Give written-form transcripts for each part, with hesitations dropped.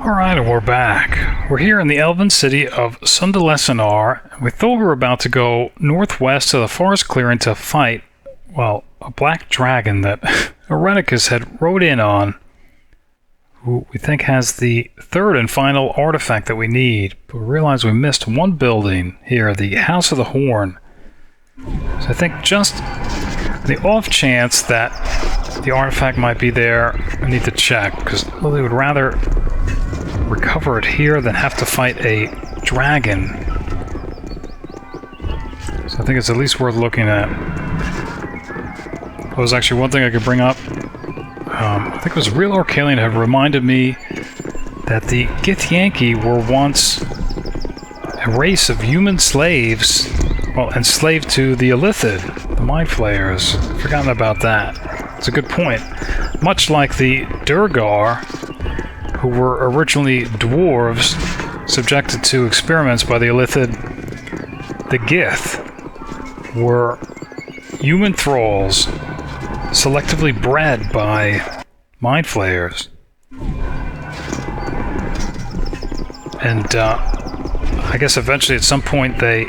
Alright, and we're back. We're here in the elven city of Suldanessellar. We thought we were about to go northwest to the forest clearing to fight, well, a black dragon that Irenicus had rode in on, who we think has the third and final artifact that we need. But we realized we missed one building here, the House of the Horn. So I think just the off chance that the artifact might be there, I need to check, because Lilly would rather recover it here than have to fight a dragon. So I think it's at least worth looking at. That was actually one thing I could bring up. I think it was Real Orcalian had reminded me that the Githyanki were once a race of human slaves, well, enslaved to the Illithid, the Mind Flayers. I've forgotten about that. It's a good point. Much like the Durgar, who were originally dwarves subjected to experiments by the Illithid, the Gith were human thralls selectively bred by Mind Flayers. And I guess eventually at some point they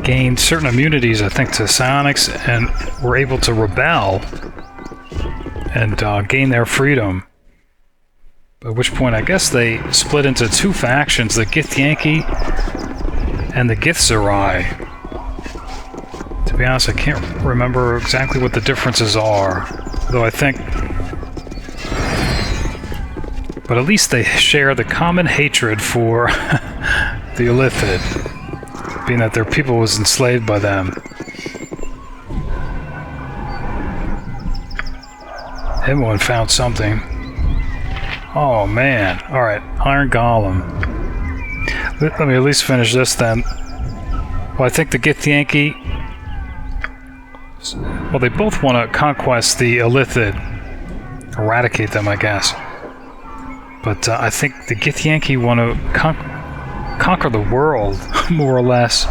gained certain immunities, I think, to psionics, and were able to rebel and gain their freedom. At which point, I guess they split into two factions, the Githyanki and the Githzerai. To be honest, I can't remember exactly what the differences are, though I think... But at least they share the common hatred for the Illithid, being that their people was enslaved by them. Everyone found something. Oh man, alright, Iron Golem. Let me at least finish this then. Well, I think the Githyanki... Well, they both want to conquest the Illithid. Eradicate them, I guess. But I think the Githyanki want to conquer the world, more or less.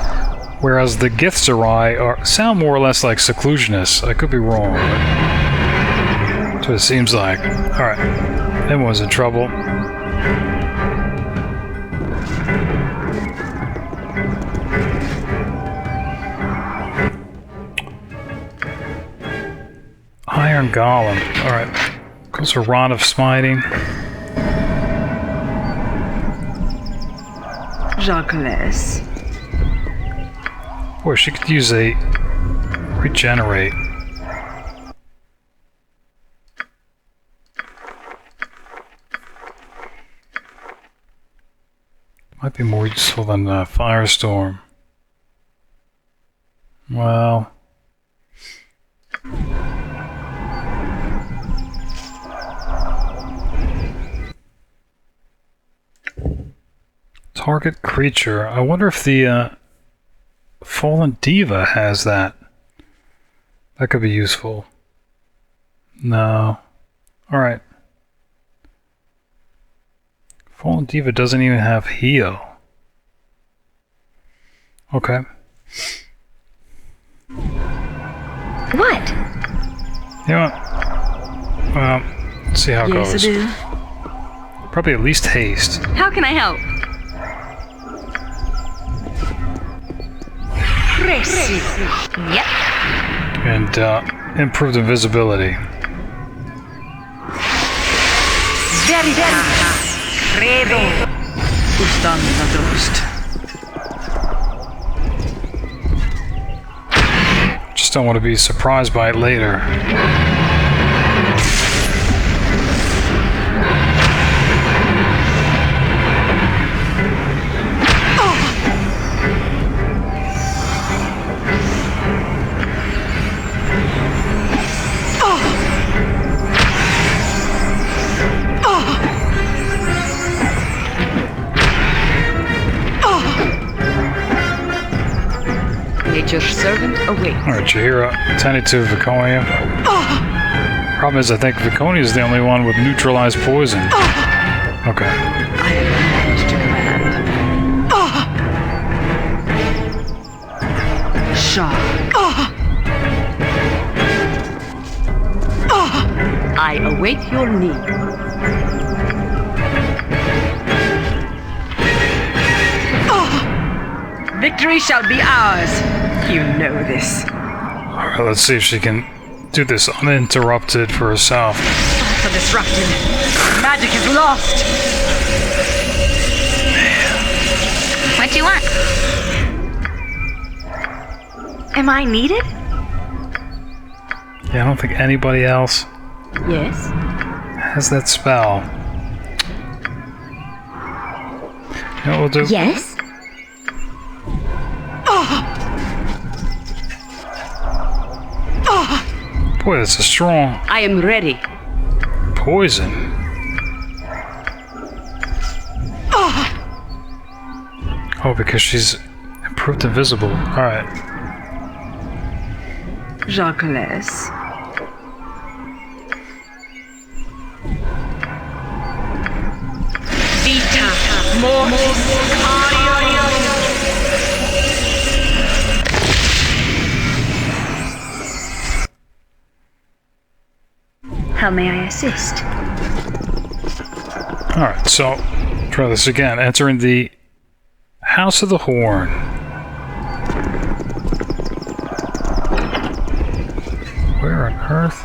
Whereas the Githzerai sound more or less like seclusionists. I could be wrong, but that's what it seems like. Alright. Everyone's in trouble. Iron Golem. Alright. Goes for Rod of Smiting. Jacques. Boy, she could use a regenerate. Might be more useful than Firestorm. Well... Target creature. I wonder if the Fallen Diva has that. That could be useful. No. Alright. Fallen Diva doesn't even have heal. Okay. What? You know what? Well, let's see how it goes. Probably at least haste. How can I help? Yep. And improved invisibility. Very Credo. Just don't want to be surprised by it later. Nature's servant awaits. Alright, Jahira, tending to Viconia. Problem is, I think Viconia is the only one with neutralized poison. Okay. I am to command. Shah. I await your need. Victory shall be ours. You know this. Alright, let's see if she can do this uninterrupted for herself. For disrupted. Magic is lost. What do you want? Am I needed? Yeah, I don't think anybody else Yes. has that spell. You know what we'll do? Yes. Boy, that's a strong I am ready. poison. Oh, because she's improved invisible. Alright. Jacques. Vita. More. How may I assist? Alright, so try this again. Entering the House of the Horn. Where on earth?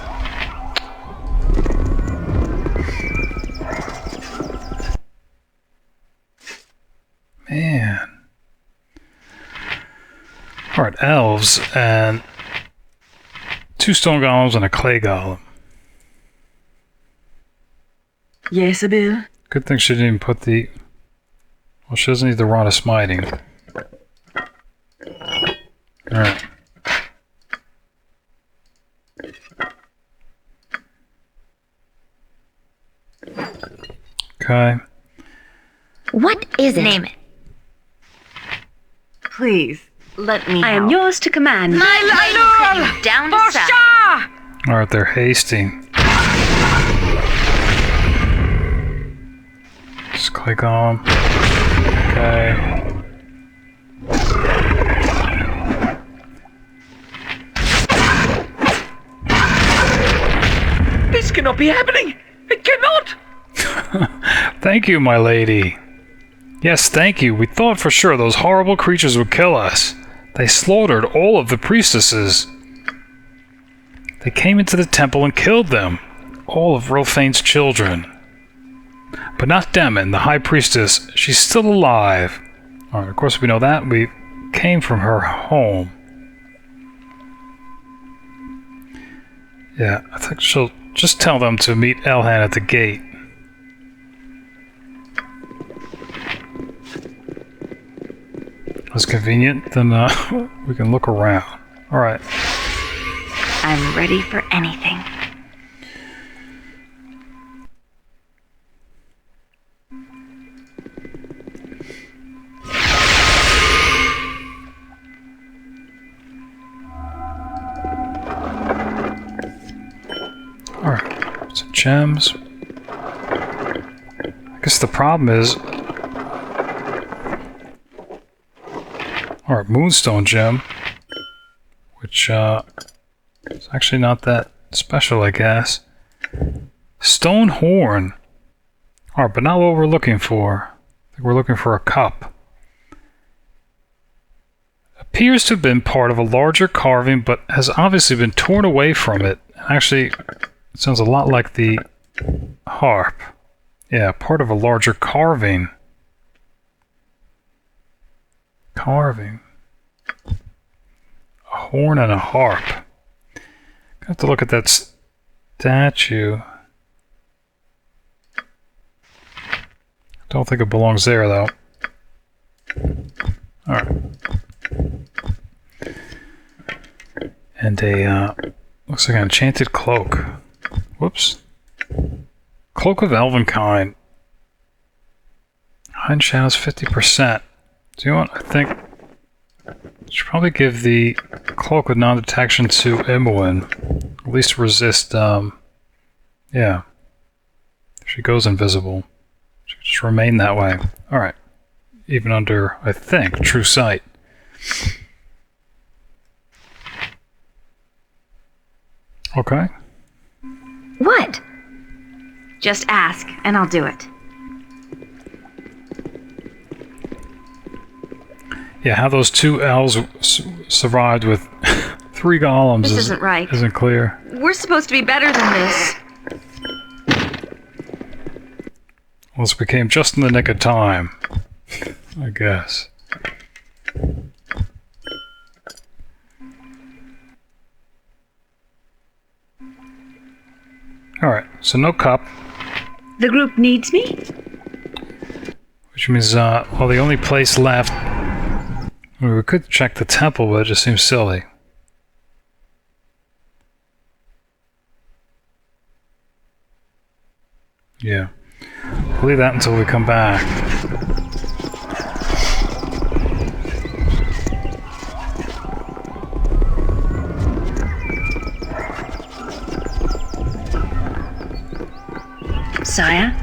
Man. Alright, elves and 2 stone golems and a clay golem. Yes, Bill. Good thing she didn't even put the... Well, she doesn't need the Rod of Smiting. Alright. Okay. What is it? Name it. Please, Let me I am help. yours to command. My blade will cut you down to size. Alright, they're hasting. Just click on. Okay. This cannot be happening. It cannot. Thank you, my lady. Yes, thank you. We thought for sure those horrible creatures would kill us. They slaughtered all of the priestesses. They came into the temple and killed them. All of Rilfane's children. But not Demon, the high priestess. She's still alive. Alright, of course we know that. We came from her home. Yeah, I think she'll just tell them to meet Elhan at the gate. That's convenient. Then we can look around. Alright. I'm ready for anything. Alright. Some gems. I guess the problem is... Alright, Moonstone gem. Which, is actually not that special, I guess. Stone horn. Alright, but not what we're looking for. I think we're looking for a cup. Appears to have been part of a larger carving, but has obviously been torn away from it. Actually, it sounds a lot like the harp. Yeah, part of a larger carving. Carving. A horn and a harp. I have to look at that statue. Don't think it belongs there, though. Alright. And a, looks like an enchanted cloak. Whoops. Cloak of Elvenkind. Hide shadows 50%. Do you know what? I think I should probably give the cloak with non-detection to Imoen. At least resist, yeah. If she goes invisible, she just remain that way. Alright. Even under, I think, true sight. Okay. What? Just ask, and I'll do it. Yeah, how those 2 elves survived with 3 golems This isn't right. Isn't clear. We're supposed to be better than this. Well, this became just in the nick of time, I guess. Alright, so no cup. The group needs me? Which means, well, the only place left... we could check the temple, but it just seems silly. Yeah. We'll leave that until we come back. Sire?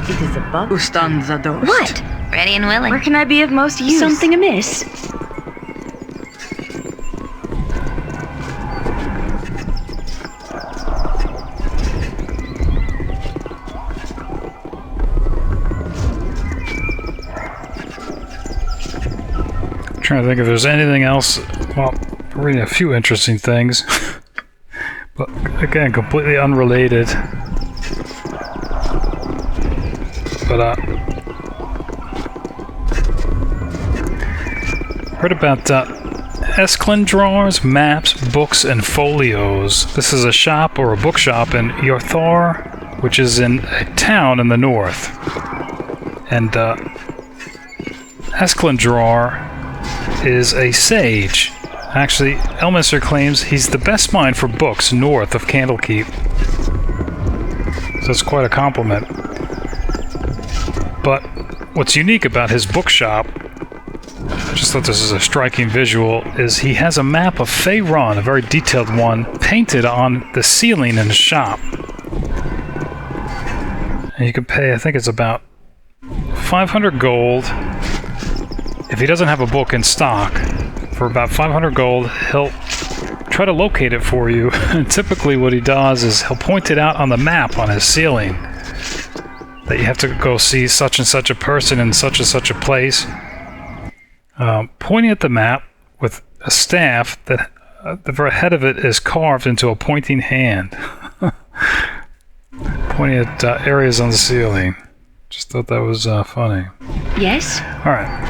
It is above. Who stands a dose? What? Ready and willing. Where can I be of most use? Something amiss? Trying to think if there's anything else. Well, I'm reading a few interesting things, but again, completely unrelated. But heard about Esklin drawers, maps, books, and folios. This is a shop or a bookshop in Yorthor, which is in a town in the north. And Esklin drawer is a sage. Actually, Elminster claims he's the best mine for books north of Candlekeep. So it's quite a compliment. But what's unique about his bookshop, I just thought this is a striking visual, is he has a map of Faerun, a very detailed one, painted on the ceiling in his shop. And you can pay, I think it's about 500 gold. If he doesn't have a book in stock, for about 500 gold, he'll try to locate it for you. And typically what he does is he'll point it out on the map on his ceiling that you have to go see such and such a person in such and such a place. Pointing at the map with a staff that the very head of it is carved into a pointing hand. Pointing at areas on the ceiling. Just thought that was funny. Yes? Alright.